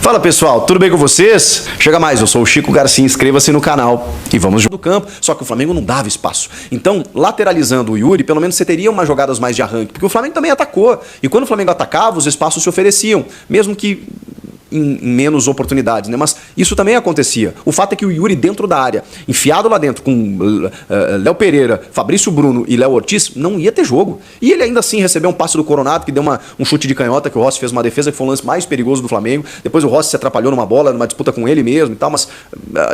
Fala pessoal, tudo bem com vocês? Chega mais, eu sou o Chico Garcia, inscreva-se no canal e vamos do campo. Só que o Flamengo não dava espaço. Então, lateralizando o Yuri, pelo menos você teria umas jogadas mais de arranque, porque o Flamengo também atacou. E quando o Flamengo atacava, os espaços se ofereciam, mesmo que em menos oportunidades, né? Mas isso também acontecia. O fato é que o Yuri dentro da área, enfiado lá dentro com Léo Pereira, Fabrício Bruno e Léo Ortiz, não ia ter jogo. E ele ainda assim recebeu um passe do Coronado, que deu um chute de canhota, que o Rossi fez uma defesa, que foi o lance mais perigoso do Flamengo. Depois o Rossi se atrapalhou numa bola, numa disputa com ele mesmo e tal, mas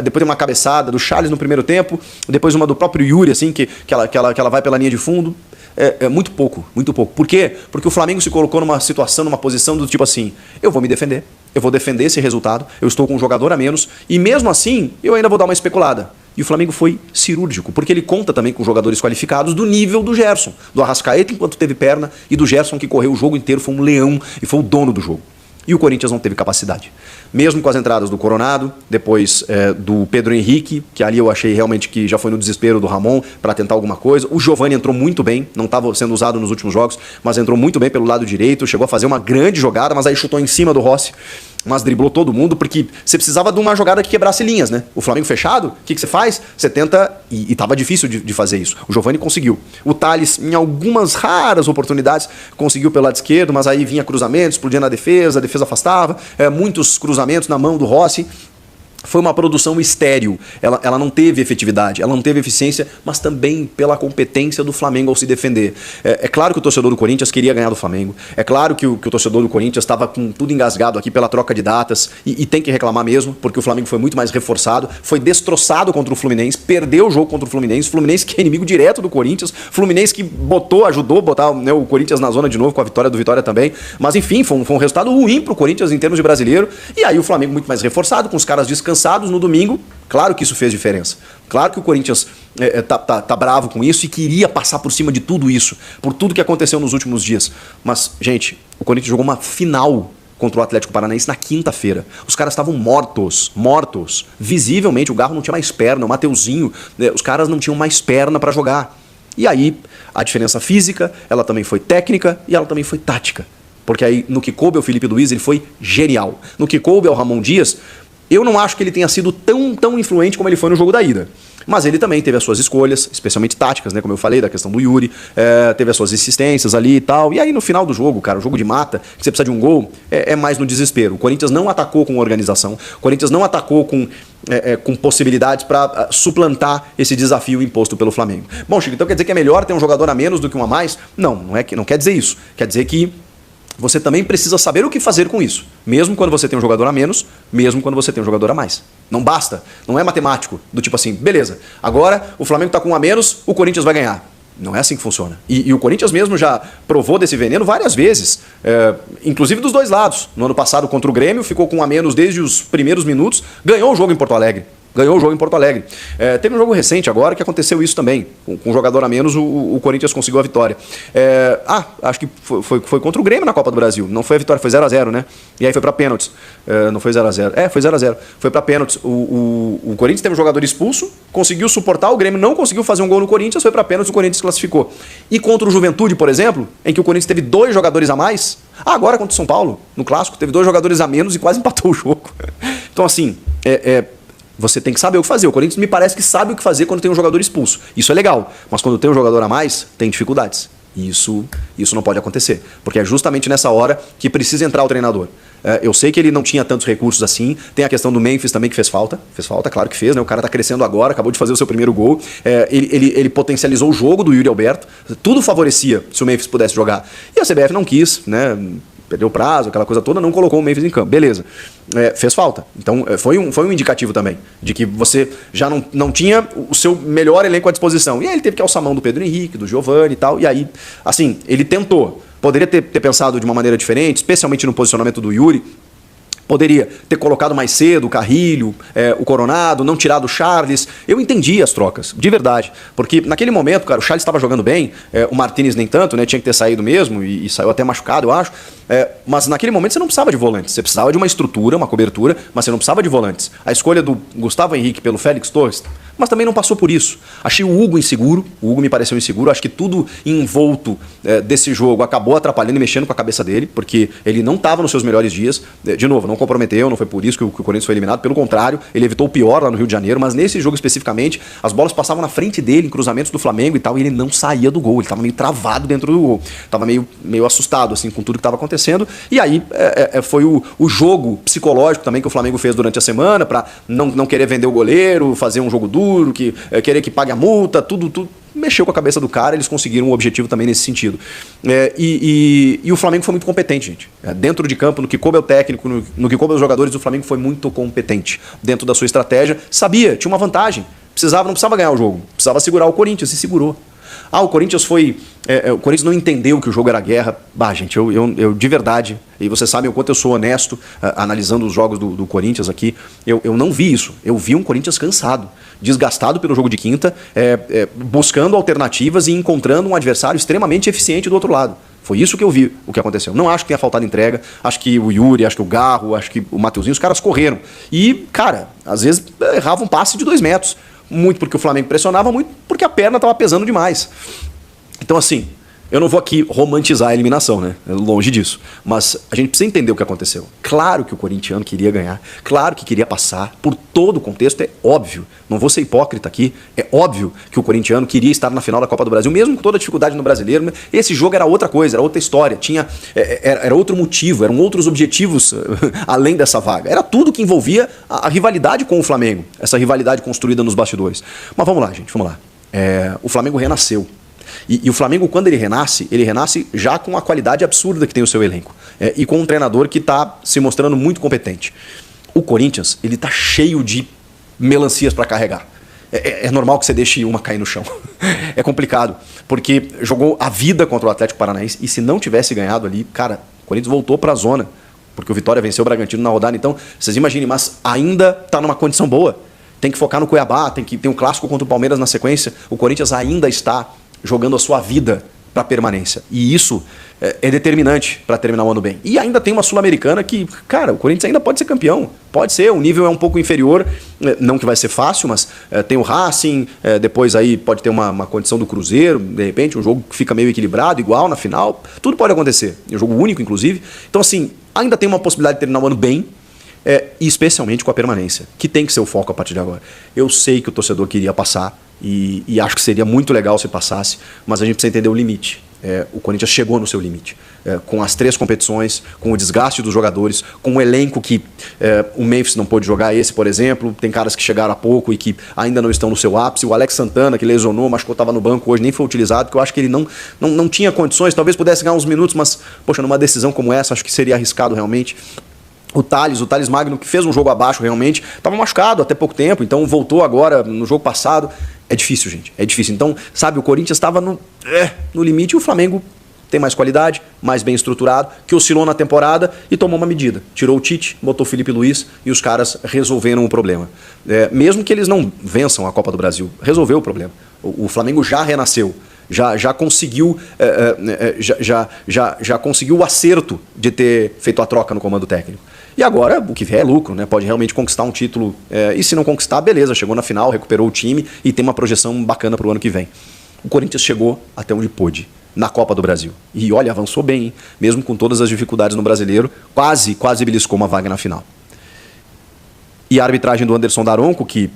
depois tem uma cabeçada do Charles no primeiro tempo, depois uma do próprio Yuri, assim, que ela vai pela linha de fundo. Muito pouco, muito pouco. Por quê? Porque o Flamengo se colocou numa situação, numa posição do tipo assim, eu vou me defender, eu vou defender esse resultado, eu estou com um jogador a menos, e mesmo assim, eu ainda vou dar uma especulada. E o Flamengo foi cirúrgico, porque ele conta também com jogadores qualificados do nível do Gerson, do Arrascaeta enquanto teve perna, e do Gerson que correu o jogo inteiro, foi um leão e foi o dono do jogo. E o Corinthians não teve capacidade. Mesmo com as entradas do Coronado, depois do Pedro Henrique, que ali eu achei realmente que já foi no desespero do Ramon para tentar alguma coisa. O Giovani entrou muito bem, não estava sendo usado nos últimos jogos, mas entrou muito bem pelo lado direito, chegou a fazer uma grande jogada, mas aí chutou em cima do Rossi. Mas driblou todo mundo, porque você precisava de uma jogada que quebrasse linhas, né? O Flamengo fechado, o que você faz? Você tenta, e tava difícil de fazer isso. O Giovani conseguiu. O Thales, em algumas raras oportunidades, conseguiu pelo lado esquerdo, mas aí vinha cruzamento, explodia na defesa, a defesa afastava, muitos cruzamentos na mão do Rossi. Foi uma produção estéril, ela não teve efetividade, ela não teve eficiência, mas também pela competência do Flamengo ao se defender. É claro que o torcedor do Corinthians queria ganhar do Flamengo, é claro que o torcedor do Corinthians estava com tudo engasgado aqui pela troca de datas, e tem que reclamar mesmo, porque o Flamengo foi muito mais reforçado, foi destroçado contra o Fluminense, perdeu o jogo contra o Fluminense que é inimigo direto do Corinthians, Fluminense que ajudou a botar, né, o Corinthians na zona de novo, com a vitória do Vitória também, mas enfim, foi um resultado ruim para o Corinthians em termos de brasileiro, e aí o Flamengo muito mais reforçado, com os caras descansados no domingo, claro que isso fez diferença. Claro que o Corinthians tá bravo com isso e queria passar por cima de tudo isso, por tudo que aconteceu nos últimos dias. Mas, gente, o Corinthians jogou uma final contra o Atlético Paranaense na quinta-feira. Os caras estavam mortos. Visivelmente, o Garro não tinha mais perna, o Mateuzinho, os caras não tinham mais perna para jogar. E aí, a diferença física, ela também foi técnica e ela também foi tática. Porque aí, no que coube ao Felipe Luiz, ele foi genial. No que coube ao Ramon Dias, eu não acho que ele tenha sido tão influente como ele foi no jogo da ida. Mas ele também teve as suas escolhas, especialmente táticas, né? Como eu falei, da questão do Yuri, teve as suas insistências ali e tal. E aí no final do jogo, cara, o jogo de mata, que você precisa de um gol, é mais no desespero. O Corinthians não atacou com organização, o Corinthians não atacou com possibilidades para suplantar esse desafio imposto pelo Flamengo. Bom, Chico, então quer dizer que é melhor ter um jogador a menos do que um a mais? Não quer dizer isso. Quer dizer que você também precisa saber o que fazer com isso. Mesmo quando você tem um jogador a menos, mesmo quando você tem um jogador a mais. Não basta, não é matemático, do tipo assim, beleza, agora o Flamengo está com um a menos, o Corinthians vai ganhar. Não é assim que funciona. E o Corinthians mesmo já provou desse veneno várias vezes, inclusive dos dois lados. No ano passado contra o Grêmio, ficou com um a menos desde os primeiros minutos, ganhou o jogo em Porto Alegre. Teve um jogo recente agora que aconteceu isso também. Com um jogador a menos, o Corinthians conseguiu a vitória. Acho que foi contra o Grêmio na Copa do Brasil. Não foi a vitória, foi 0-0, né? E aí foi para pênaltis. Não foi 0-0. Foi 0-0. Foi para pênaltis. O Corinthians teve um jogador expulso, conseguiu suportar, o Grêmio não conseguiu fazer um gol no Corinthians, foi para pênaltis, o Corinthians classificou. E contra o Juventude, por exemplo, em que o Corinthians teve 2 jogadores a mais, agora contra o São Paulo, no Clássico, teve 2 jogadores a menos e quase empatou o jogo. Então, assim, você tem que saber o que fazer. O Corinthians me parece que sabe o que fazer quando tem um jogador expulso. Isso é legal. Mas quando tem um jogador a mais, tem dificuldades. E isso não pode acontecer. Porque é justamente nessa hora que precisa entrar o treinador. Eu sei que ele não tinha tantos recursos assim. Tem a questão do Memphis também que fez falta. Fez falta, claro que fez, né? O cara tá crescendo agora, acabou de fazer o seu primeiro gol. Ele potencializou o jogo do Yuri Alberto. Tudo favorecia se o Memphis pudesse jogar. E a CBF não quis, né? Perdeu o prazo, aquela coisa toda, não colocou o Memphis em campo. Beleza. Fez falta. Então, foi um indicativo também, de que você já não tinha o seu melhor elenco à disposição. E aí ele teve que alçar a mão do Pedro Henrique, do Giovani e tal. E aí, assim, ele tentou. Poderia ter pensado de uma maneira diferente, especialmente no posicionamento do Yuri. Poderia ter colocado mais cedo o Carrilho, o Coronado, não tirado o Charles. Eu entendi as trocas, de verdade. Porque naquele momento, cara, o Charles estava jogando bem, o Martínez nem tanto, né? Tinha que ter saído mesmo e saiu até machucado, eu acho. Mas naquele momento você não precisava de volantes. Você precisava de uma estrutura, uma cobertura, mas você não precisava de volantes. A escolha do Gustavo Henrique pelo Félix Torres mas também não passou por isso. Achei o Hugo inseguro, o Hugo me pareceu inseguro, acho que tudo envolto desse jogo acabou atrapalhando e mexendo com a cabeça dele, porque ele não estava nos seus melhores dias. De novo, não comprometeu, não foi por isso que o Corinthians foi eliminado, pelo contrário, ele evitou o pior lá no Rio de Janeiro, mas nesse jogo especificamente, as bolas passavam na frente dele, em cruzamentos do Flamengo e tal, e ele não saía do gol, ele estava meio travado dentro do gol, estava meio assustado assim com tudo que estava acontecendo, e aí foi o jogo psicológico também que o Flamengo fez durante a semana, para não querer vender o goleiro, fazer um jogo duro, querer que pague a multa, tudo mexeu com a cabeça do cara, eles conseguiram um objetivo também nesse sentido. E o Flamengo foi muito competente, gente. Dentro de campo, no que coube ao técnico, no que coube aos jogadores, o Flamengo foi muito competente. Dentro da sua estratégia, sabia, tinha uma vantagem. Não precisava ganhar o jogo, precisava segurar o Corinthians, e segurou. O Corinthians o Corinthians não entendeu que o jogo era guerra. Gente, eu de verdade, e vocês sabem o quanto eu sou honesto analisando os jogos do Corinthians aqui, eu não vi isso. Eu vi um Corinthians cansado, desgastado pelo jogo de quinta, buscando alternativas e encontrando um adversário extremamente eficiente do outro lado. Foi isso que eu vi, o que aconteceu. Não acho que tenha faltado entrega, acho que o Yuri, acho que o Garro, acho que o Mateuzinho, os caras correram. E, cara, às vezes erravam um passe de 2 metros. Muito porque o Flamengo pressionava, muito porque a perna estava pesando demais. Então, assim, eu não vou aqui romantizar a eliminação, né? Longe disso. Mas a gente precisa entender o que aconteceu. Claro que o corintiano queria ganhar, claro que queria passar, por todo o contexto, é óbvio. Não vou ser hipócrita aqui, é óbvio que o corintiano queria estar na final da Copa do Brasil, mesmo com toda a dificuldade no Brasileiro. Esse jogo era outra coisa, era outra história, era outro motivo, eram outros objetivos além dessa vaga. Era tudo que envolvia a rivalidade com o Flamengo, essa rivalidade construída nos bastidores. Mas vamos lá, gente, vamos lá. O Flamengo renasceu. E o Flamengo, quando ele renasce já com a qualidade absurda que tem o seu elenco. E com um treinador que está se mostrando muito competente. O Corinthians, ele está cheio de melancias para carregar. É normal que você deixe uma cair no chão. É complicado, porque jogou a vida contra o Atlético Paranaense, e se não tivesse ganhado ali, cara, o Corinthians voltou para a zona, porque o Vitória venceu o Bragantino na rodada. Então, vocês imaginem, mas ainda está numa condição boa. Tem que focar no Cuiabá, tem um clássico contra o Palmeiras na sequência. O Corinthians ainda está jogando a sua vida para permanência. E isso é determinante para terminar o ano bem. E ainda tem uma Sul-Americana que, cara, o Corinthians ainda pode ser campeão. Pode ser, o nível é um pouco inferior, não que vai ser fácil, mas tem o Racing, depois aí pode ter uma condição do Cruzeiro, de repente um jogo que fica meio equilibrado, igual na final. Tudo pode acontecer. É um jogo único, inclusive. Então, assim, ainda tem uma possibilidade de terminar o ano bem, e especialmente com a permanência, que tem que ser o foco a partir de agora. Eu sei que o torcedor queria passar, e acho que seria muito legal se passasse, mas a gente precisa entender o limite. O Corinthians chegou no seu limite. Com as 3 competições, com o desgaste dos jogadores, com um elenco que o Memphis não pôde jogar, esse, por exemplo. Tem caras que chegaram há pouco e que ainda não estão no seu ápice. O Alex Santana, que lesionou, machucou, estava no banco hoje, nem foi utilizado, porque eu acho que ele não tinha condições. Talvez pudesse ganhar uns minutos, mas, poxa, numa decisão como essa, acho que seria arriscado realmente. O Thales Magno, que fez um jogo abaixo realmente, estava machucado até pouco tempo, então voltou agora no jogo passado. É difícil, gente, é difícil. Então, sabe, o Corinthians estava no limite, e o Flamengo tem mais qualidade, mais bem estruturado, que oscilou na temporada e tomou uma medida. Tirou o Tite, botou o Felipe Luiz e os caras resolveram o problema. Mesmo que eles não vençam a Copa do Brasil, resolveu o problema. O Flamengo já renasceu. Já conseguiu já conseguiu o acerto de ter feito a troca no comando técnico. E agora o que vier é lucro, né? Pode realmente conquistar um título. E se não conquistar, beleza, chegou na final, recuperou o time e tem uma projeção bacana para o ano que vem. O Corinthians chegou até onde pôde, na Copa do Brasil. E olha, avançou bem, hein? Mesmo com todas as dificuldades no Brasileiro, quase beliscou uma vaga na final. E a arbitragem do Anderson Daronco, que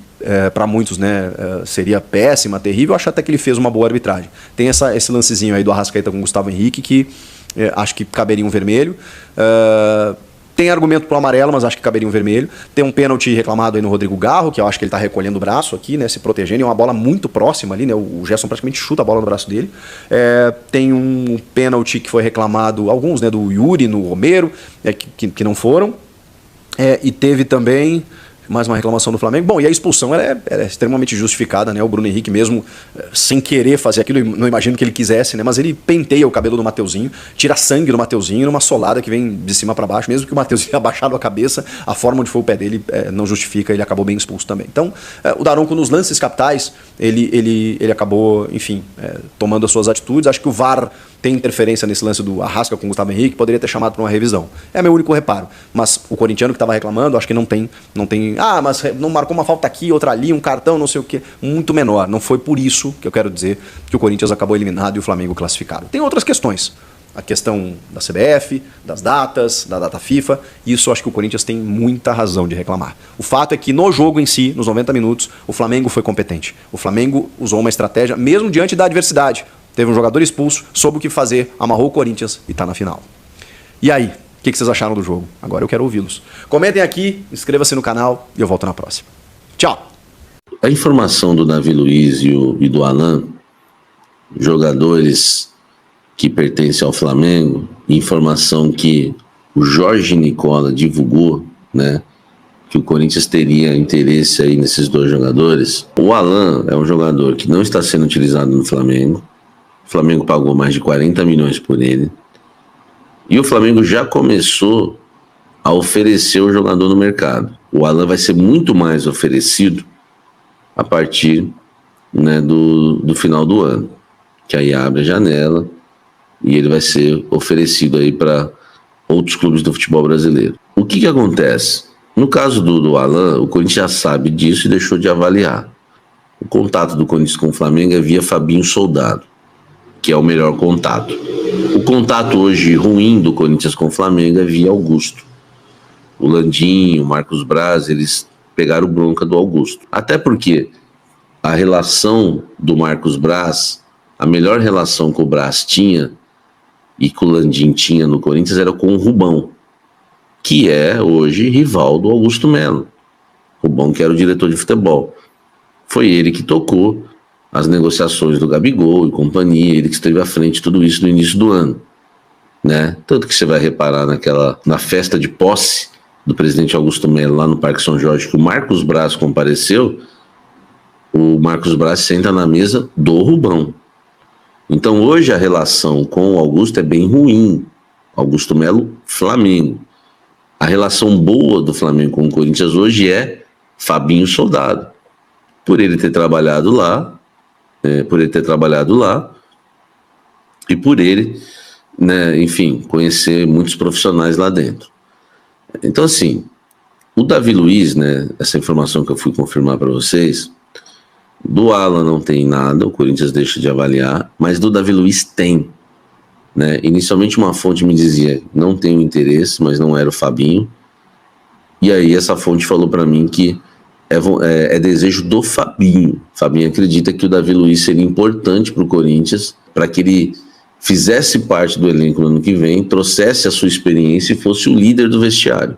para muitos, né, seria péssima, terrível, acho até que ele fez uma boa arbitragem. Tem esse lancezinho aí do Arrascaeta com o Gustavo Henrique, que acho que caberia um vermelho. Tem argumento pro amarelo, mas acho que caberia um vermelho. Tem um pênalti reclamado aí no Rodrigo Garro, que eu acho que ele tá recolhendo o braço aqui, né, se protegendo. É uma bola muito próxima ali, né? O Gerson praticamente chuta a bola no braço dele. Tem um pênalti que foi reclamado, alguns, né, do Yuri, no Romero, que não foram. E teve também mais uma reclamação do Flamengo. Bom, e a expulsão ela é extremamente justificada, né? O Bruno Henrique mesmo, sem querer fazer aquilo, não imagino que ele quisesse, né? Mas ele penteia o cabelo do Mateuzinho, tira sangue do Mateuzinho numa solada que vem de cima para baixo, mesmo que o Mateuzinho tenha abaixado a cabeça, a forma onde foi o pé dele não justifica, ele acabou bem expulso também. Então, o Daronco nos lances capitais, ele acabou, enfim, tomando as suas atitudes. Acho que o VAR tem interferência nesse lance do Arrasca com o Gustavo Henrique, poderia ter chamado para uma revisão. É meu único reparo. Mas o corintiano que estava reclamando, acho que não tem, mas não marcou uma falta aqui, outra ali, um cartão, não sei o quê, muito menor. Não foi por isso que eu quero dizer que o Corinthians acabou eliminado e o Flamengo classificado. Tem outras questões. A questão da CBF, das datas, da data FIFA, isso eu acho que o Corinthians tem muita razão de reclamar. O fato é que no jogo em si, nos 90 minutos, o Flamengo foi competente. O Flamengo usou uma estratégia, mesmo diante da adversidade. Teve um jogador expulso, soube o que fazer, amarrou o Corinthians e está na final. E aí, o que vocês acharam do jogo? Agora eu quero ouvi-los. Comentem aqui, inscreva-se no canal e eu volto na próxima. Tchau! A informação do Davi Luiz e do Alan, jogadores que pertencem ao Flamengo, informação que o Jorge Nicola divulgou, né, que o Corinthians teria interesse aí nesses dois jogadores. O Alan é um jogador que não está sendo utilizado no Flamengo. O Flamengo pagou mais de 40 milhões por ele. E o Flamengo já começou a oferecer o jogador no mercado. O Alan vai ser muito mais oferecido a partir, né, do final do ano. Que aí abre a janela e ele vai ser oferecido aí para outros clubes do futebol brasileiro. O que acontece? No caso do Alan, o Corinthians já sabe disso e deixou de avaliar. O contato do Corinthians com o Flamengo é via Fabinho Soldado, que é o melhor contato. O contato hoje ruim do Corinthians com o Flamengo é via Augusto. O Landim, o Marcos Braz, eles pegaram bronca do Augusto. Até porque a relação do Marcos Braz, a melhor relação que o Braz tinha e que o Landim tinha no Corinthians era com o Rubão, que é hoje rival do Augusto Melo. Rubão, que era o diretor de futebol. Foi ele que tocou as negociações do Gabigol e companhia, ele que esteve à frente de tudo isso no início do ano, né? Tanto que você vai reparar na festa de posse do presidente Augusto Melo lá no Parque São Jorge, que o Marcos Braz compareceu, o Marcos Braz senta na mesa do Rubão. Então hoje a relação com o Augusto é bem ruim. Augusto Melo, Flamengo. A relação boa do Flamengo com o Corinthians hoje é Fabinho Soldado. Por ele ter trabalhado lá, e por ele, né, enfim, conhecer muitos profissionais lá dentro. Então, assim, o Davi Luiz, né, essa informação que eu fui confirmar para vocês, do Alan não tem nada, o Corinthians deixa de avaliar, mas do Davi Luiz tem. Né? Inicialmente uma fonte me dizia, não tenho interesse, mas não era o Fabinho. E aí essa fonte falou para mim que é desejo do Fabinho. Fabinho acredita que o Davi Luiz seria importante para o Corinthians, para que ele fizesse parte do elenco no ano que vem, trouxesse a sua experiência e fosse o líder do vestiário.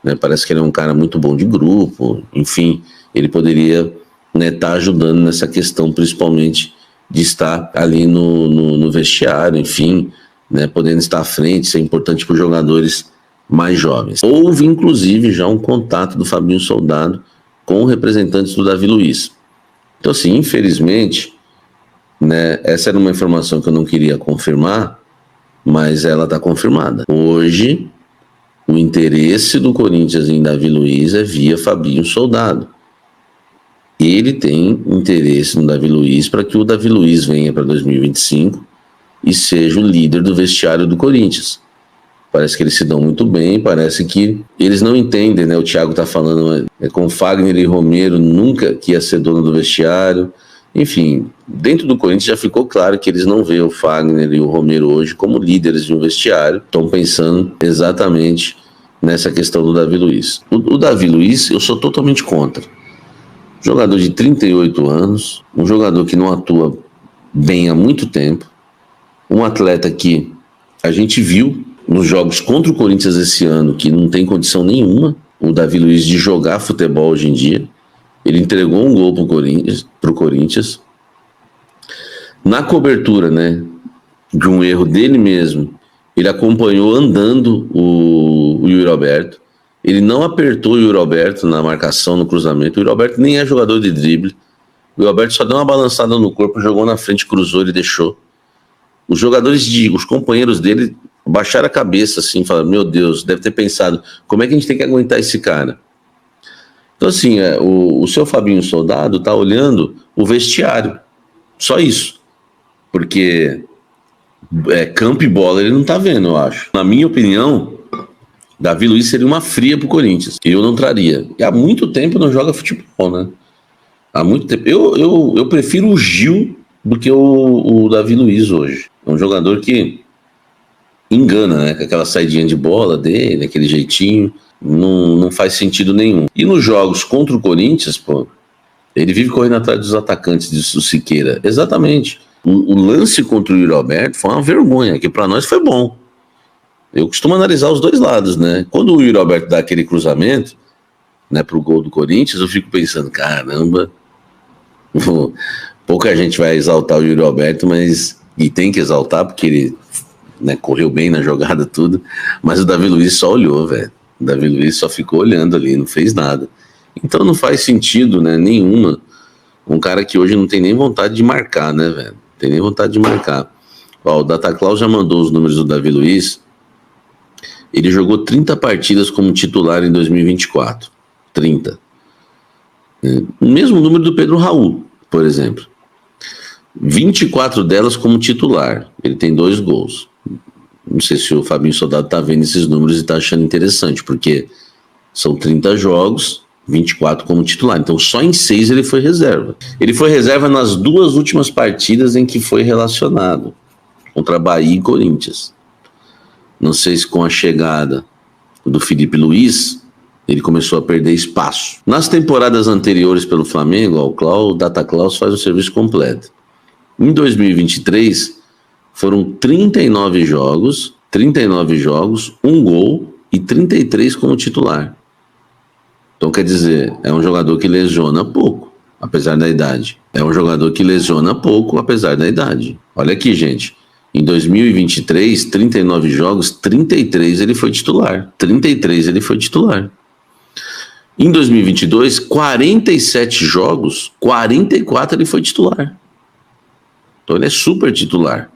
Né? Parece que ele é um cara muito bom de grupo, enfim, ele poderia, né, tá ajudando nessa questão, principalmente de estar ali no vestiário, enfim, né, podendo estar à frente, isso é importante para os jogadores mais jovens. Houve, inclusive, já um contato do Fabinho Soldado com representantes do Davi Luiz. Então, assim, infelizmente, né, essa era uma informação que eu não queria confirmar, mas ela está confirmada. Hoje, o interesse do Corinthians em Davi Luiz é via Fabinho Soldado. Ele tem interesse no Davi Luiz para que o Davi Luiz venha para 2025 e seja o líder do vestiário do Corinthians. Parece que eles se dão muito bem, parece que eles não entendem, né? O Thiago está falando com Fagner e Romero, nunca que ia ser dono do vestiário. Enfim, dentro do Corinthians já ficou claro que eles não veem o Fagner e o Romero hoje como líderes de um vestiário. Estão pensando exatamente nessa questão do Davi Luiz. O Davi Luiz, eu sou totalmente contra. Jogador de 38 anos, um jogador que não atua bem há muito tempo, um atleta que a gente viu nos jogos contra o Corinthians esse ano que não tem condição nenhuma, o Davi Luiz, de jogar futebol hoje em dia. Ele entregou um gol pro Corinthians. Na cobertura, né, de um erro dele mesmo, ele acompanhou andando o Yuri Alberto. Ele não apertou o Yuri Alberto na marcação, no cruzamento. O Yuri Alberto nem é jogador de drible. O Yuri Alberto só deu uma balançada no corpo, jogou na frente, cruzou e deixou. Os os companheiros dele baixaram a cabeça assim, falaram, meu Deus, deve ter pensado, como é que a gente tem que aguentar esse cara? Então assim, o seu Fabinho Soldado tá olhando o vestiário, só isso. Porque campo e bola ele não tá vendo, eu acho. Na minha opinião, Davi Luiz seria uma fria pro Corinthians. Eu não traria. E há muito tempo não joga futebol, né? Há muito tempo. Eu prefiro o Gil do que o Davi Luiz hoje. É um jogador que engana, né? Com aquela saidinha de bola dele, aquele jeitinho. Não faz sentido nenhum. E nos jogos contra o Corinthians, pô, ele vive correndo atrás dos atacantes do Siqueira. Exatamente. O lance contra o Yuri Alberto foi uma vergonha, que para nós foi bom. Eu costumo analisar os dois lados, né? Quando o Yuri Alberto dá aquele cruzamento, né, pro gol do Corinthians, eu fico pensando, caramba, pouca gente vai exaltar o Yuri Alberto, e tem que exaltar, porque ele, né, correu bem na jogada, tudo, mas o Davi Luiz só olhou, velho. O Davi Luiz só ficou olhando ali, não fez nada. Então não faz sentido, né, nenhuma, um cara que hoje não tem nem vontade de marcar, né, velho? Tem nem vontade de marcar. Ó, o Data Claus já mandou os números do Davi Luiz. Ele jogou 30 partidas como titular em 2024. 30. O mesmo número do Pedro Raul, por exemplo. 24 delas como titular. Ele tem 2 gols. Não sei se o Fabinho Soldado tá vendo esses números e tá achando interessante, porque são 30 jogos, 24 como titular. Então só em 6 ele foi reserva. Ele foi reserva nas 2 últimas partidas em que foi relacionado, contra Bahia e Corinthians. Não sei se com a chegada do Felipe Luiz, ele começou a perder espaço. Nas temporadas anteriores pelo Flamengo, o Data Claus faz o serviço completo. Em 2023, foram 39 jogos, 1 gol e 33 como titular. Então, quer dizer, é um jogador que lesiona pouco, apesar da idade. É um jogador que lesiona pouco, apesar da idade. Olha aqui, gente. Em 2023, 39 jogos, 33 ele foi titular. 33 ele foi titular. Em 2022, 47 jogos, 44 ele foi titular. Então ele é super titular.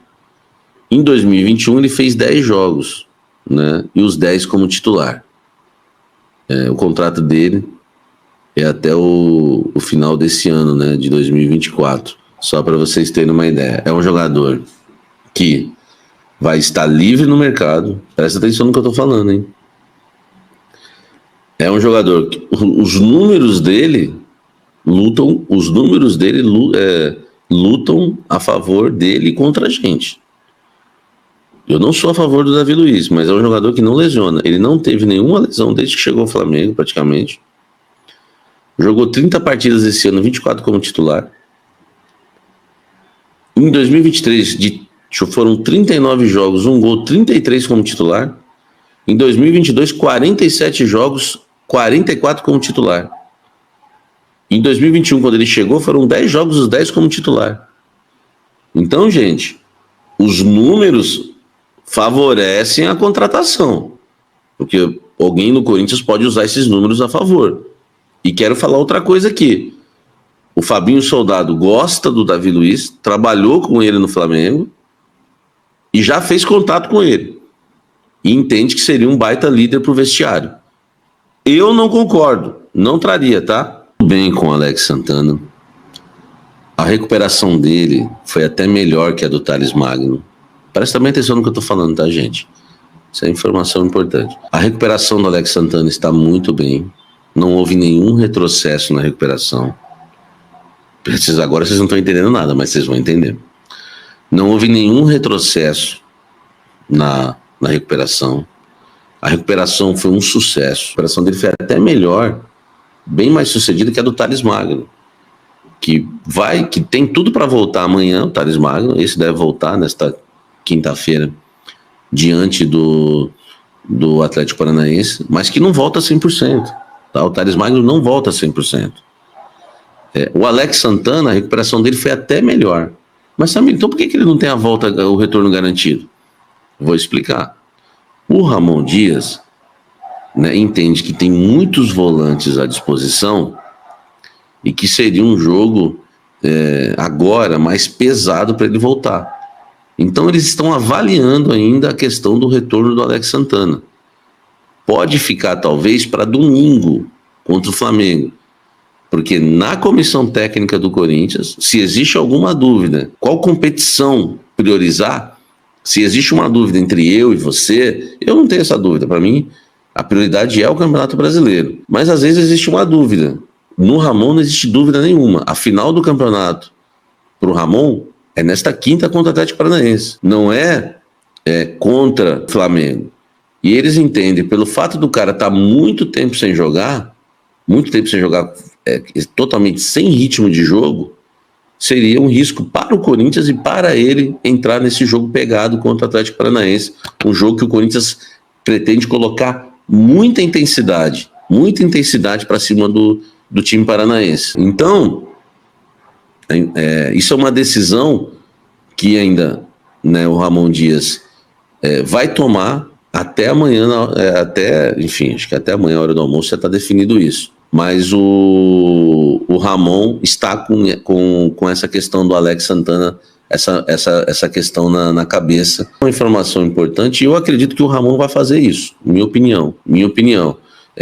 Em 2021 ele fez 10 jogos, né? E os 10 como titular. O contrato dele é até o final desse ano, né? De 2024. Só para vocês terem uma ideia. É um jogador que vai estar livre no mercado. Presta atenção no que eu tô falando, hein? É um jogador que os números dele lutam a favor dele e contra a gente. Eu não sou a favor do Davi Luiz, mas é um jogador que não lesiona. Ele não teve nenhuma lesão desde que chegou ao Flamengo, praticamente. Jogou 30 partidas esse ano, 24 como titular. Em 2023, foram 39 jogos, 1 gol, 33 como titular. Em 2022, 47 jogos, 44 como titular. Em 2021, quando ele chegou, foram 10 jogos, os 10 como titular. Então, gente, os números favorecem a contratação. Porque alguém no Corinthians pode usar esses números a favor. E quero falar outra coisa aqui. O Fabinho Soldado gosta do Davi Luiz, trabalhou com ele no Flamengo e já fez contato com ele. E entende que seria um baita líder pro vestiário. Eu não concordo, não traria, tá? Tudo bem com o Alex Santana. A recuperação dele foi até melhor que a do Thales Magno. Presta bem atenção no que eu tô falando, tá, gente? Isso é informação importante. A recuperação do Alex Santana está muito bem. Não houve nenhum retrocesso na recuperação. Agora vocês não estão entendendo nada, mas vocês vão entender. Não houve nenhum retrocesso na recuperação. A recuperação foi um sucesso. A recuperação dele foi até melhor, bem mais sucedida que a do Thales Magno, que tem tudo para voltar amanhã, o Thales Magno. Esse deve voltar nesta quinta-feira, diante do Atlético Paranaense, mas que não volta 100%. Tá? O Thales Magno não volta 100%. O Alex Santana, a recuperação dele foi até melhor. Mas, Samir, então por que ele não tem o retorno garantido? Vou explicar. O Ramon Dias, né, entende que tem muitos volantes à disposição e que seria um jogo agora mais pesado para ele voltar. Então eles estão avaliando ainda a questão do retorno do Alex Santana. Pode ficar talvez para domingo contra o Flamengo. Porque na comissão técnica do Corinthians, se existe alguma dúvida qual competição priorizar, Se existe uma dúvida entre eu e você, eu não tenho essa dúvida. Para mim, a prioridade é o Campeonato Brasileiro. Mas às vezes existe uma dúvida. No Ramon não existe dúvida nenhuma. A final do campeonato para o Ramon é nesta quinta contra o Atlético Paranaense. Não é contra o Flamengo. E eles entendem, pelo fato do cara estar muito tempo sem jogar, totalmente sem ritmo de jogo, seria um risco para o Corinthians e para ele entrar nesse jogo pegado contra o Atlético Paranaense. Um jogo que o Corinthians pretende colocar muita intensidade para cima do time paranaense. Então, isso é uma decisão que ainda, né, o Ramon Dias vai tomar até amanhã, acho que até amanhã, a hora do almoço, já está definido isso. Mas o Ramon está com essa questão do Alex Santana, essa questão na cabeça. Uma informação importante, e eu acredito que o Ramon vai fazer isso, minha opinião.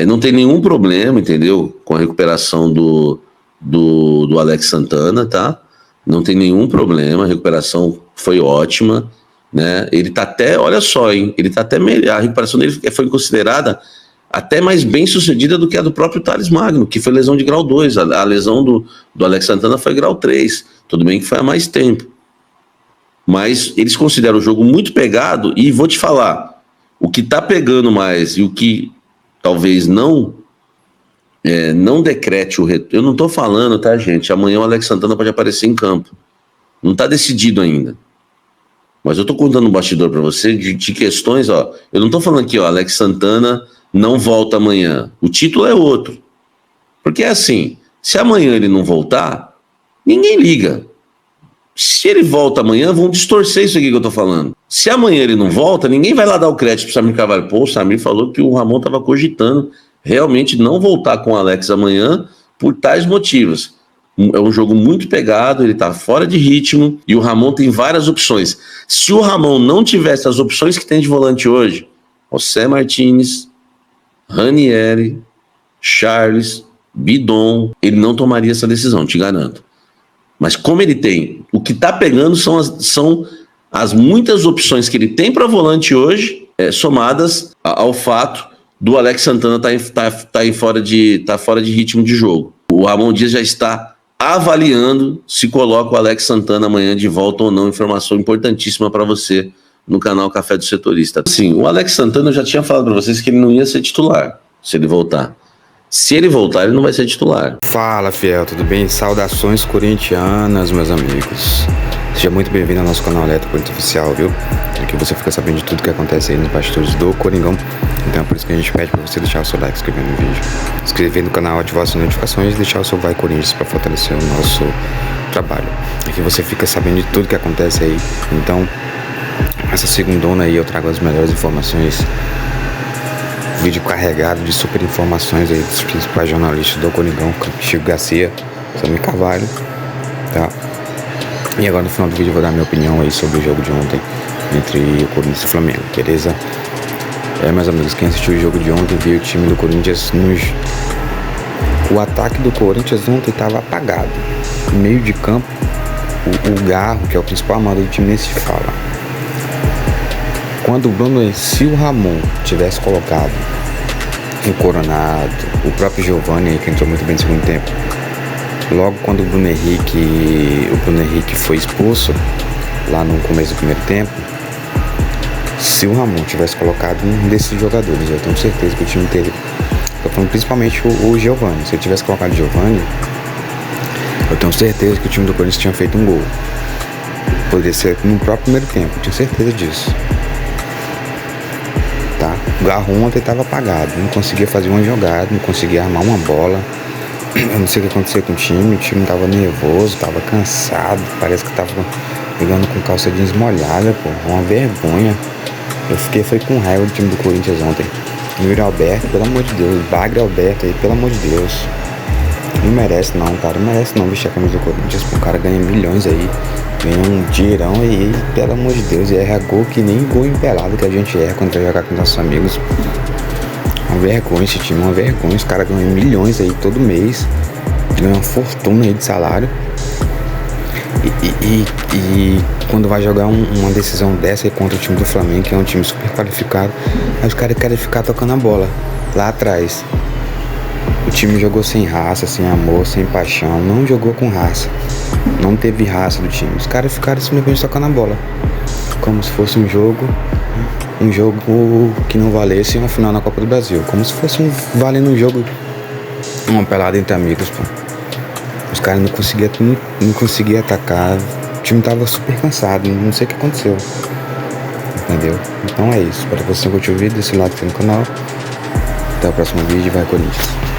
Não tem nenhum problema, entendeu, com a recuperação do Alex Santana, tá? Não tem nenhum problema, a recuperação foi ótima, né? Ele tá até, olha só, hein? Ele tá até melhor, a recuperação dele foi considerada até mais bem sucedida do que a do próprio Thales Magno, que foi lesão de grau 2, a lesão do Alex Santana foi grau 3, tudo bem que foi há mais tempo. Mas eles consideram o jogo muito pegado, e vou te falar, o que tá pegando mais e o que talvez não decrete o retorno. Eu não tô falando, tá, gente? Amanhã o Alex Santana pode aparecer em campo. Não tá decidido ainda. Mas eu tô contando um bastidor para você de questões, ó. Eu não tô falando aqui, ó, Alex Santana não volta amanhã. O título é outro. Porque é assim, se amanhã ele não voltar, ninguém liga. Se ele volta amanhã, vão distorcer isso aqui que eu tô falando. Se amanhã ele não volta, ninguém vai lá dar o crédito pro Samir Carvalho. Pô, o Samir falou que o Ramon tava cogitando realmente não voltar com o Alex amanhã por tais motivos. É um jogo muito pegado, ele tá fora de ritmo e o Ramon tem várias opções. Se o Ramon não tivesse as opções que tem de volante hoje, José Martínez, Ranieri, Charles, Bidon, ele não tomaria essa decisão, te garanto. Mas como ele tem, o que tá pegando são as muitas opções que ele tem para volante hoje, somadas ao fato do Alex Santana tá fora de ritmo de jogo. O Ramon Dias já está avaliando se coloca o Alex Santana amanhã de volta ou não. Informação importantíssima para você no canal Café do Setorista. Sim, o Alex Santana, eu já tinha falado para vocês que ele não ia ser titular se ele voltar. Se ele voltar, ele não vai ser titular. Fala, fiel, tudo bem? Saudações corintianas, meus amigos. Seja muito bem-vindo ao nosso canal Eletro Corinthians Oficial, viu? Aqui você fica sabendo de tudo que acontece aí nos bastidores do Coringão. Então é por isso que a gente pede para você deixar o seu like, inscrever no vídeo, inscrever no canal, ativar as notificações e deixar o seu Vai Corinthians para fortalecer o nosso trabalho. Aqui você fica sabendo de tudo que acontece aí. Então, essa segundona aí eu trago as melhores informações. Vídeo carregado de super informações aí dos principais jornalistas do Coringão, Chico Garcia, Samir Carvalho, tá? E agora no final do vídeo eu vou dar minha opinião aí sobre o jogo de ontem entre o Corinthians e o Flamengo, beleza? Meus amigos, quem assistiu o jogo de ontem viu o time do Corinthians o ataque do Corinthians ontem estava apagado. No meio de campo, o Garro, que é o principal armador do time, nem se fala. Quando o Bruno, se o Ramon tivesse colocado o Coronado, o próprio Giovani, que entrou muito bem no segundo tempo, logo quando o Bruno Henrique foi expulso, lá no começo do primeiro tempo, se o Ramon tivesse colocado um desses jogadores, eu tenho certeza que o time teria. Tô falando principalmente o Giovani. Se ele tivesse colocado o Giovani, eu tenho certeza que o time do Corinthians tinha feito um gol. Poderia ser no próprio primeiro tempo, eu tenho certeza disso. Tá? O Garro ontem estava apagado, não conseguia fazer uma jogada, não conseguia armar uma bola. Eu não sei o que aconteceu com o time estava nervoso, estava cansado, parece que estava jogando com calça jeans molhada, pô, uma vergonha. Eu foi com raiva do time do Corinthians ontem. Yuri Alberto, pelo amor de Deus, Bagre Alberto aí, pelo amor de Deus. Não merece não, cara, não merece não vestir a camisa do Corinthians, o cara ganha milhões aí. Ganha um dinheirão aí, pelo amor de Deus, e erra gol que nem gol empelado que a gente erra quando vai jogar com nossos amigos. Uma vergonha esse time, uma vergonha. Os caras ganham milhões aí todo mês, ganham uma fortuna aí de salário. E quando vai jogar uma decisão dessa aí contra o time do Flamengo, que é um time super qualificado, aí os caras querem ficar tocando a bola lá atrás. O time jogou sem raça, sem amor, sem paixão, não jogou com raça. Não teve raça do time. Os caras ficaram simplesmente tocando a bola. Como se fosse um jogo que não valesse uma final na Copa do Brasil. Como se fosse valendo um jogo, uma pelada entre amigos, pô. Os caras não conseguiam atacar. O time tava super cansado, não sei o que aconteceu. Entendeu? Então é isso. Espero que você tenha curtido o vídeo, desse like no canal. Até o próximo vídeo, vai Corinthians.